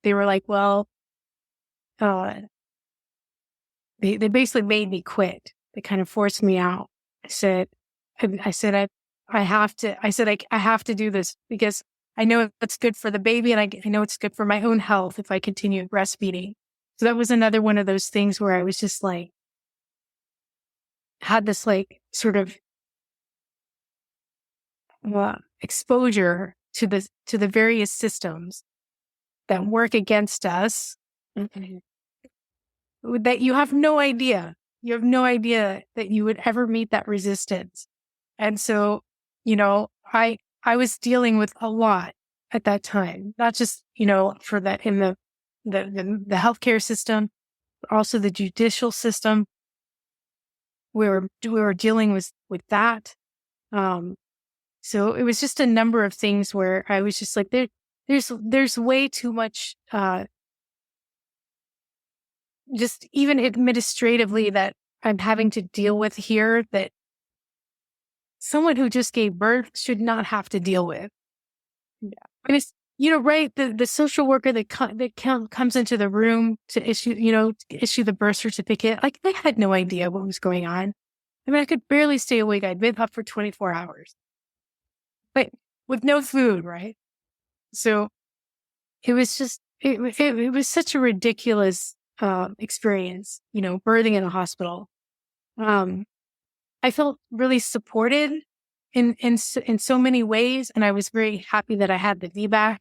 were like, well, they basically made me quit. They kind of forced me out. I said, I have to do this because I know it's good for the baby, and I know it's good for my own health if I continue breastfeeding. So that was another one of those things where I was just like, had this like sort of exposure to the various systems that work against us, that you have no idea. You have no idea that you would ever meet that resistance. And so, I was dealing with a lot at that time, not just, for that in the healthcare system, but also the judicial system. We were dealing with that. So it was just a number of things where I was just like, there's way too much, just even administratively, that I'm having to deal with here, that someone who just gave birth should not have to deal with. Yeah. And it's, right, the social worker that comes into the room to issue the birth certificate. Like, I had no idea what was going on. I mean, I could barely stay awake. I'd been up for 24 hours. But with no food, right? So it was just, it was such a ridiculous experience, birthing in a hospital. I felt really supported in so many ways, and I was very happy that I had the VBAC.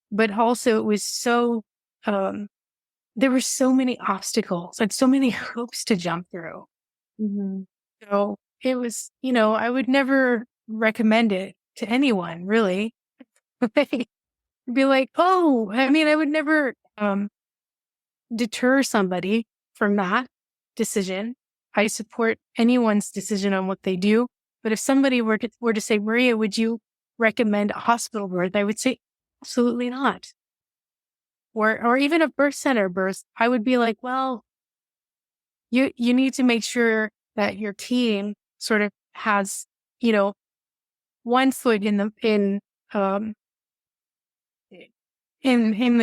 But also it was so, there were so many obstacles and so many hoops to jump through. Mm-hmm. So it was, I would never recommend it to anyone, really. Be like, oh, I mean, I would never deter somebody from that decision. I support anyone's decision on what they do. But if somebody were to say, Maria, would you recommend a hospital birth? I would say, absolutely not. Or even a birth center birth, I would be like, well, you need to make sure that your team sort of has, one foot in the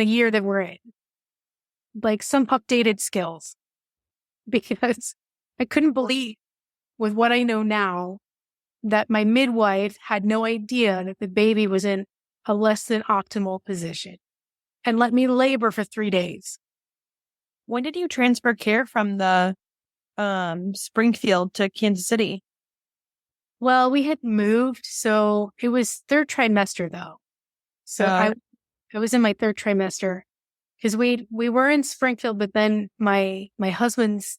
year that we're in, like some updated skills, because I couldn't believe, with what I know now, that my midwife had no idea that the baby was in a less than optimal position and let me labor for 3 days. When did you transfer care from the Springfield to Kansas City? Well, we had moved, so it was third trimester though. So I was in my third trimester, because we were in Springfield, but then my husband's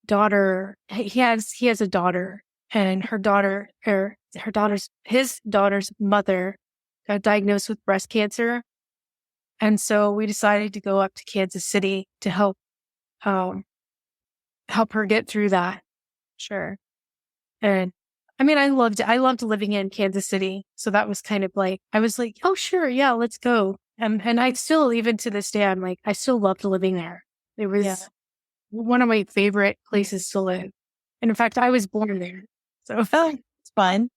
daughter, he has a daughter, and his daughter's mother got diagnosed with breast cancer. And so we decided to go up to Kansas City to help her get through that. Sure. And I mean, I loved living in Kansas City. So that was kind of like, I was like, oh, sure. Yeah, let's go. And I still, even to this day, I'm like, I still loved living there. It was one of my favorite places to live. And in fact, I was born there. So it's fun.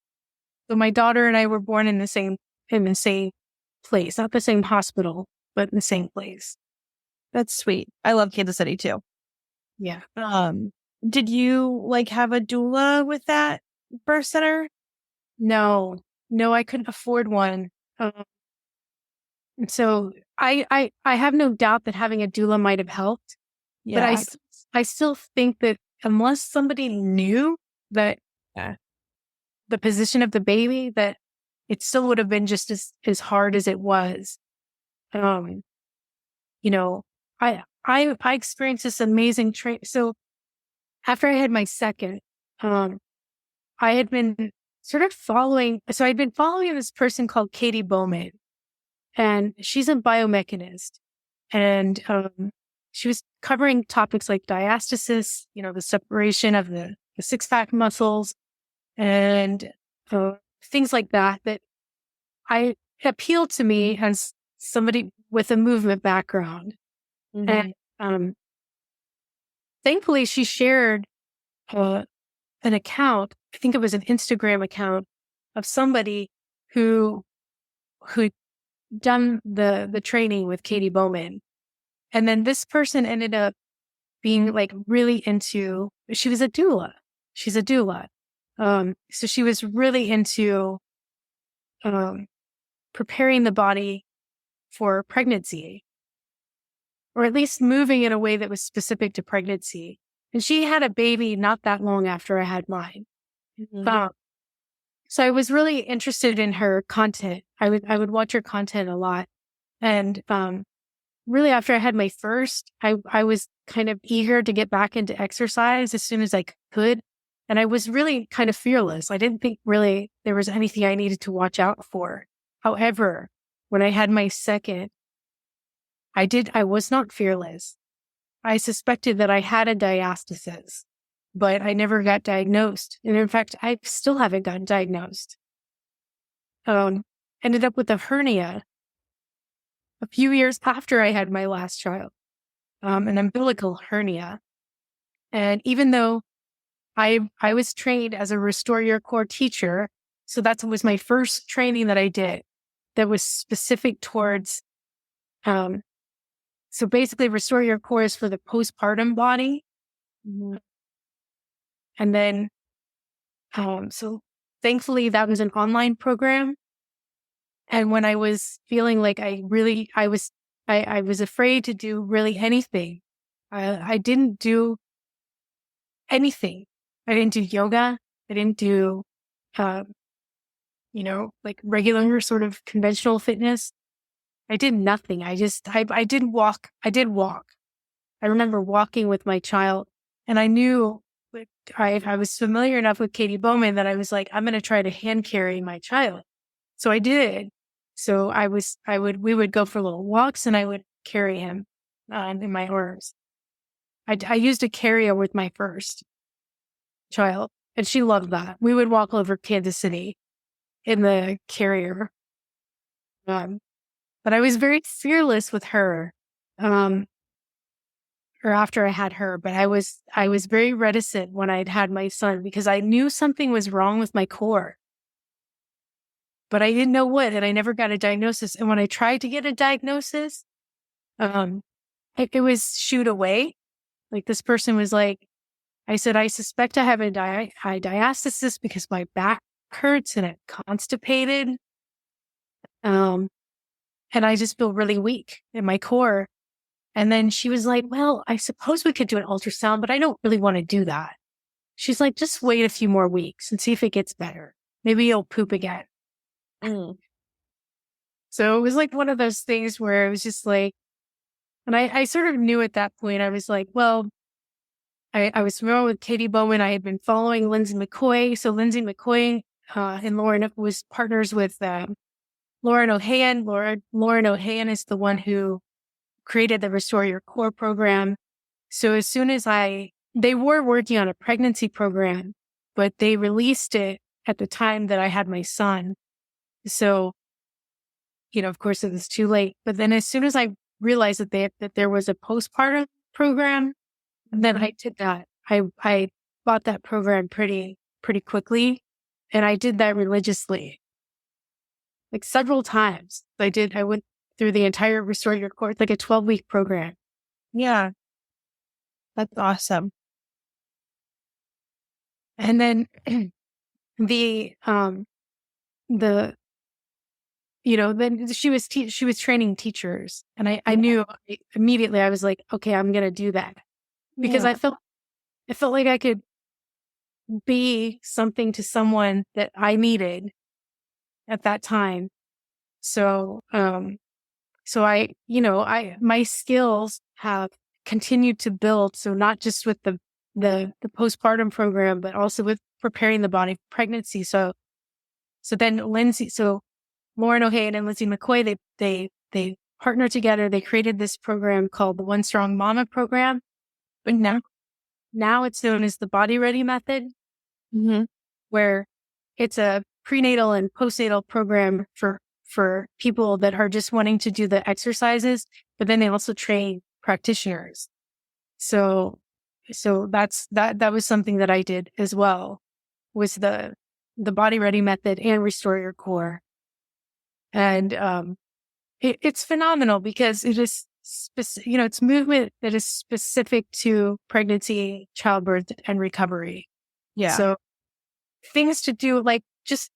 So my daughter and I were born in the same place, not the same hospital, but in the same place. That's sweet. I love Kansas City too. Yeah. Did you like have a doula with that birth center? No, I couldn't afford one. And so I have no doubt that having a doula might have helped, but I still think that unless somebody knew that the position of the baby, that it still would have been just as hard as it was. You know, I experienced this amazing So after I had my second, I had been sort of I'd been following this person called Katie Bowman, and she's a biomechanist. And she was covering topics like diastasis, the separation of the six-pack muscles, and things like that I appealed to me as somebody with a movement background. Mm-hmm. And thankfully, she shared an account. I think it was an Instagram account of somebody who done the training with Katie Bowman. And then this person ended up being like really into, she was a doula. She's a doula. So she was really into preparing the body for pregnancy, or at least moving in a way that was specific to pregnancy. And she had a baby not that long after I had mine. Mm-hmm. So I was really interested in her content. I would watch her content a lot. And really after I had my first, I was kind of eager to get back into exercise as soon as I could. And I was really kind of fearless. I didn't think really there was anything I needed to watch out for. However, when I had my second, I was not fearless. I suspected that I had a diastasis, but I never got diagnosed. And in fact, I still haven't gotten diagnosed. Ended up with a hernia a few years after I had my last child, an umbilical hernia. And even though I was trained as a Restore Your Core teacher, so that was my first training that I did that was specific towards, so basically Restore Your Core is for the postpartum body. Mm-hmm. And then, so thankfully that was an online program. And when I was feeling like I was afraid to do really anything, I didn't do anything. I didn't do yoga. I didn't do, like regular sort of conventional fitness. I did nothing. I did walk. I did walk. I remember walking with my child, and I knew I was familiar enough with Katie Bowman that I was like, I'm going to try to hand carry my child. So I did. So we would go for little walks, and I would carry him in my arms. I used a carrier with my first child, and she loved that. We would walk over Kansas City in the carrier. But I was very fearless with her, or after I had her, but I was very reticent when I'd had my son because I knew something was wrong with my core. But I didn't know what, and I never got a diagnosis. And when I tried to get a diagnosis, it was shooed away. Like this person was like, I said, I suspect I have a diastasis because my back hurts and I'm constipated. And I just feel really weak in my core. And then she was like, well, I suppose we could do an ultrasound, but I don't really want to do that. She's like, just wait a few more weeks and see if it gets better. Maybe you'll poop again. So it was like one of those things where it was just like, and I sort of knew at that point, I was like, well, I was familiar with Katie Bowman. I had been following Lindsay McCoy. So Lindsay McCoy and Lauren was partners with Lauren O'Hayan. Lauren O'Hayan is the one who created the Restore Your Core program. So as soon as they were working on a pregnancy program, but they released it at the time that I had my son. So, of course it was too late. But then as soon as I realized that there was a postpartum program, then I did that. I bought that program pretty quickly, and I did that religiously. Like several times. I went through the entire Restore Your Core, like a 12-week program. Yeah. That's awesome. And then the then she was training teachers, and I knew immediately. I was like, okay, I'm going to do that because I felt like I could be something to someone that I needed at that time. So, my skills have continued to build. So not just with the postpartum program, but also with preparing the body for pregnancy. So then Lauren O'Hagan and Lindsay McCoy, they partnered together. They created this program called the One Strong Mama program. But now it's known as the Body Ready Method, where it's a prenatal and postnatal program for people that are just wanting to do the exercises, but then they also train practitioners. So that was something that I did as well, was the Body Ready Method and Restore Your Core. And it's phenomenal because it is it's movement that is specific to pregnancy, childbirth, and recovery. Yeah. So things to do, like just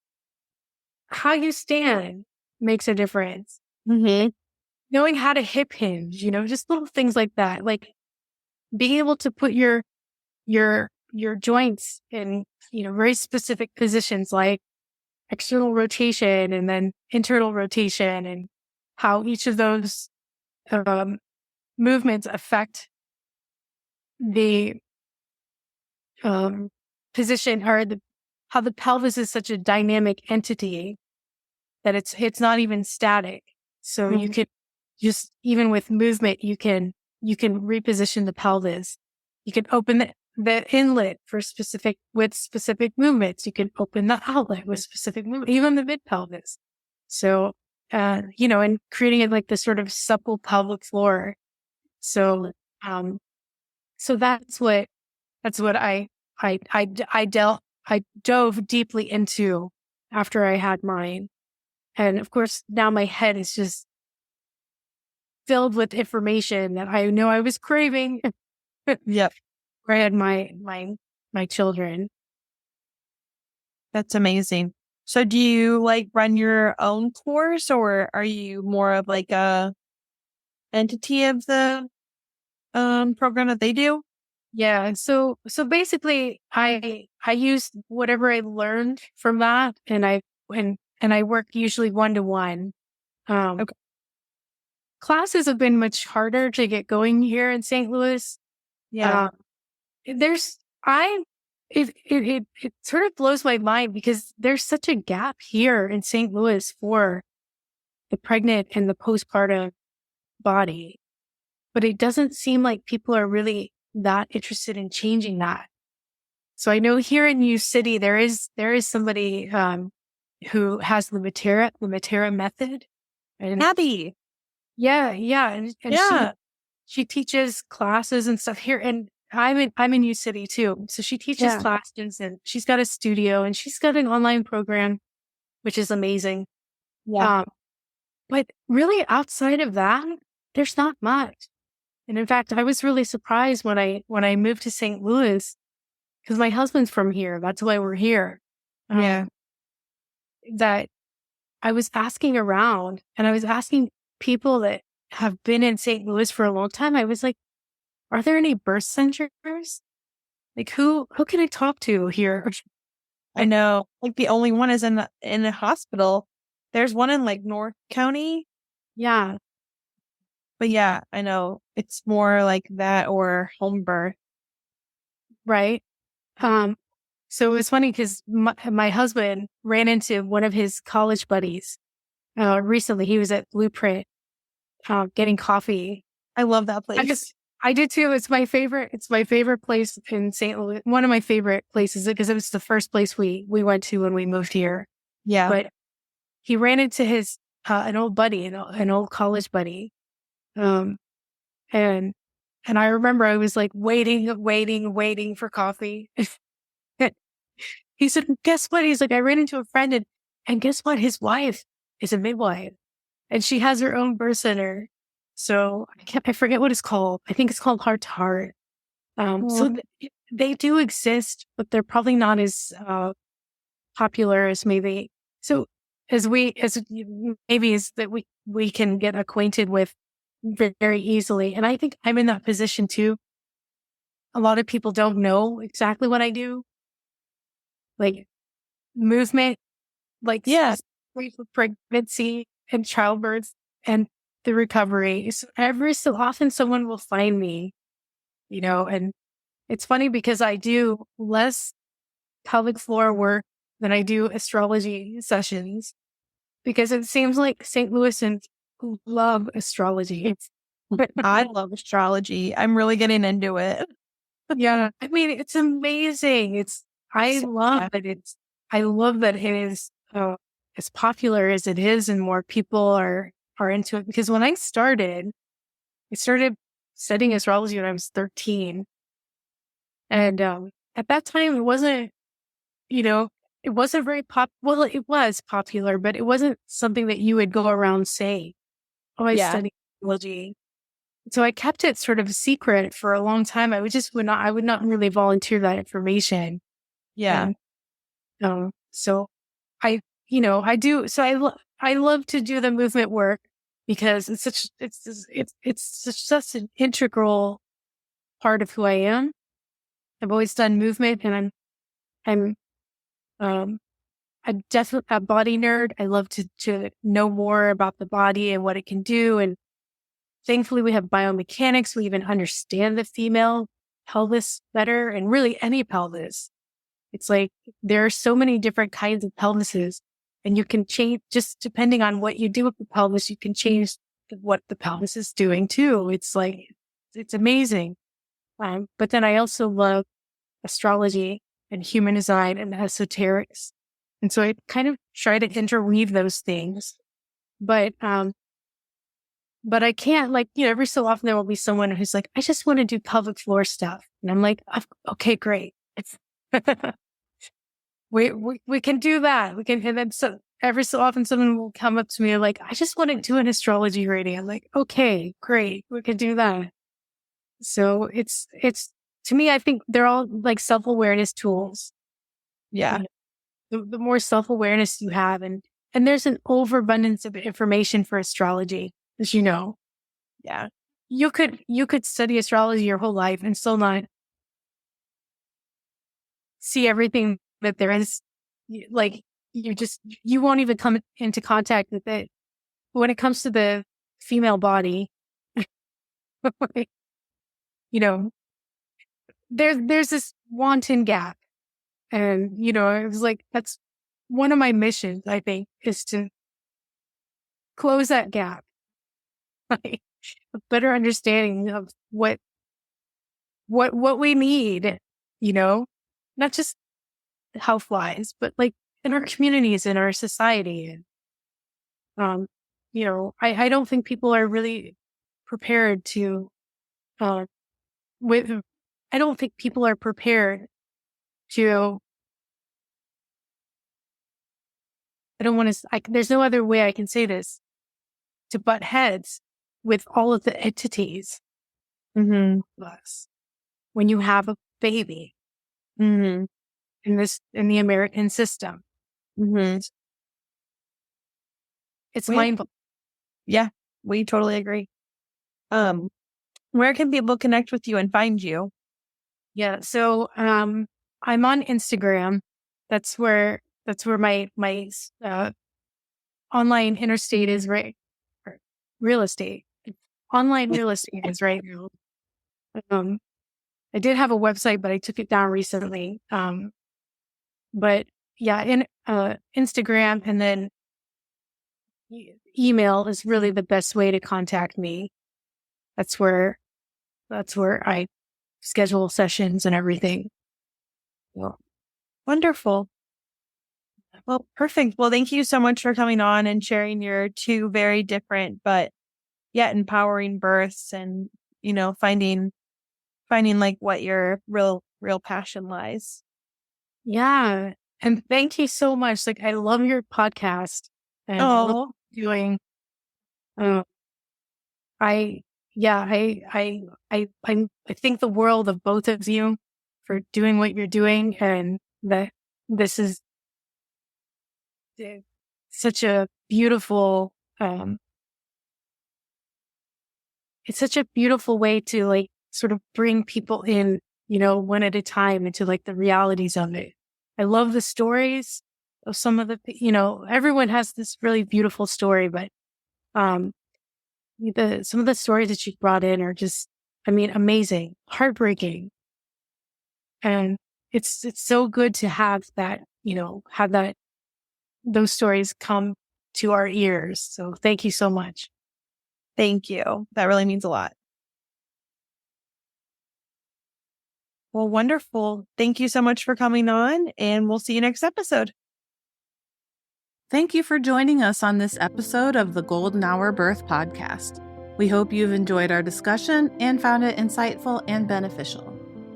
how you stand makes a difference. Knowing how to hip hinge, just little things like that. Like being able to put your joints in, very specific positions, like external rotation and then internal rotation, and how each of those movements affect the position, or how the pelvis is such a dynamic entity that it's not even static. So you could just, even with movement, you can reposition the pelvis. You can open the inlet with specific movements. You can open the outlet with specific movement, even the mid pelvis. So, and creating it like this sort of supple pelvic floor. So, so that's what I dove deeply into after I had mine. And of course, now my head is just filled with information that I know I was craving. Yep. Where I had my children. That's amazing. So do you run your own course, or are you more of a entity of the program that they do? Yeah. So basically I used whatever I learned from that, and I work usually 1-to-1. Okay. Classes have been much harder to get going here in St. Louis. Yeah. It sort of blows my mind because there's such a gap here in St. Louis for the pregnant and the postpartum body, but it doesn't seem like people are really that interested in changing that. So I know here in U City, there is somebody, who has the Matera method. And Abby. Yeah. And Yeah. she teaches classes and stuff here. And I'm in U City too. So she teaches classes, and she's got a studio, and she's got an online program, which is amazing. Yeah. But really outside of that, there's not much. And in fact, I was really surprised when I moved to St. Louis, because my husband's from here. That's why we're here. That I was asking around, and I was asking people that have been in St. Louis for a long time. I was like, are there any birth centers? Like who can I talk to here? I know. The only one is in the hospital. There's one in North County. Yeah. But yeah, I know. It's more like that or home birth. Right. So it was funny because my husband ran into one of his college buddies recently. He was at Blueprint getting coffee. I love that place. I did too. It's my favorite place in St. Louis. One of my favorite places, because it was the first place we went to when we moved here. Yeah. But he ran into his an old buddy, an old college buddy. And I remember I was waiting for coffee. He said, guess what? He's like, I ran into a friend, and guess what? His wife is a midwife, and she has her own birth center. So I forget what it's called. I think it's called Heart to Heart. So they do exist, but they're probably not as popular as maybe. So maybe is that we can get acquainted with very easily. And I think I'm in that position too. A lot of people don't know exactly what I do. Like movement, like Yeah. specifically for pregnancy and childbirth and the recovery. So every so often someone will find me, and it's funny because I do less pelvic floor work than I do astrology sessions because it seems like St. Louisans love astrology. But I love astrology. I'm really getting into it. yeah, I mean, it's amazing. I love that it is as popular as it is and more people are into it because when I started studying astrology when I was 13. And at that time, it wasn't, it wasn't very well, it was popular, but it wasn't something that you would go around saying, oh, I study astrology. So I kept it sort of a secret for a long time. I would not really volunteer that information. Yeah. And, so I do. So I love to do the movement work because it's such an integral part of who I am. I've always done movement and I'm definitely a body nerd. I love to know more about the body and what it can do. And thankfully we have biomechanics. We even understand the female pelvis better and really any pelvis. It's like there are so many different kinds of pelvises and you can change just depending on what you do with the pelvis, you can change what the pelvis is doing too. It's like, it's amazing. But then I also love astrology and human design and esoterics. And so I kind of try to interweave those things. But I can't every so often there will be someone who's like, I just want to do pelvic floor stuff. And I'm like, okay, great. It's we can do that. We can, and then so every so often someone will come up to me like, I just want to do an astrology reading. I'm like, okay, great. We can do that. So it's to me, I think they're all like self-awareness tools. Yeah. The more self-awareness you have and there's an overabundance of information for astrology, as you know. Yeah. You could study astrology your whole life and still not see everything that there is. Like you won't even come into contact with it. When it comes to the female body, there's this wanton gap. And, it was like, that's one of my missions, I think, is to close that gap. Like a better understanding of what we need, not just health wise, but like in our communities, in our society. And, I don't think people are really prepared to, I don't think people are prepared to, I don't want to, there's no other way I can say this, to butt heads with all of the entities Mm-hmm. of us when you have a baby Mm-hmm. in the American system. Mm-hmm. It's mindful. Yeah, we totally agree. Where can people connect with you and find you? Yeah. So, I'm on Instagram. That's where my online interstate is right. Or real estate. Online real estate is right now. I did have a website, but I took it down recently. But yeah, in Instagram and then email is really the best way to contact me. That's where I schedule sessions and everything. Well, wonderful. Well, perfect. Well, thank you so much for coming on and sharing your two very different but yet empowering births and, finding like what your real passion lies. Yeah. And thank you so much. Like, I love your podcast and I love what you're doing. I think the world of both of you. for doing what you're doing, and that this is such a beautiful, it's such a beautiful way to like sort of bring people in, one at a time into like the realities of it. I love the stories of some of the, everyone has this really beautiful story, but some of the stories that you brought in are just, amazing, heartbreaking. And it's so good to have that, those stories come to our ears. So thank you so much. Thank you. That really means a lot. Well, wonderful. Thank you so much for coming on, and we'll see you next episode. Thank you for joining us on this episode of the Golden Hour Birth Podcast. We hope you've enjoyed our discussion and found it insightful and beneficial.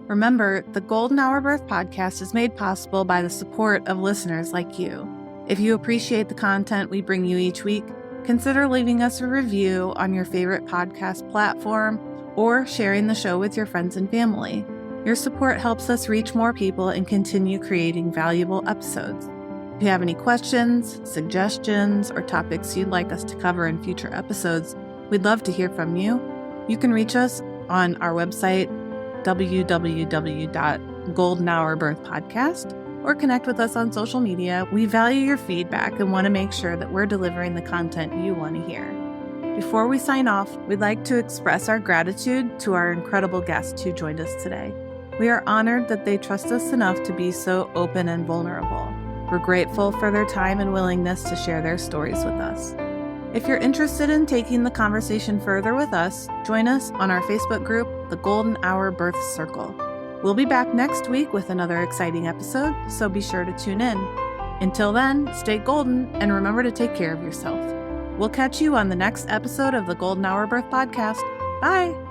Remember, the Golden Hour Birth Podcast is made possible by the support of listeners like you. If you appreciate the content we bring you each week, consider leaving us a review on your favorite podcast platform or sharing the show with your friends and family. Your support helps us reach more people and continue creating valuable episodes. If you have any questions, suggestions, or topics you'd like us to cover in future episodes, we'd love to hear from you. You can reach us on our website, www.goldenhourbirthpodcast, or connect with us on social media. We value your feedback and want to make sure that we're delivering the content you want to hear. Before we sign off, we'd like to express our gratitude to our incredible guests who joined us today. We are honored that they trust us enough to be so open and vulnerable. We're grateful for their time and willingness to share their stories with us. If you're interested in taking the conversation further with us, join us on our Facebook group, The Golden Hour Birth Circle. We'll be back next week with another exciting episode, so be sure to tune in. Until then, stay golden and remember to take care of yourself. We'll catch you on the next episode of the Golden Hour Birth Podcast. Bye!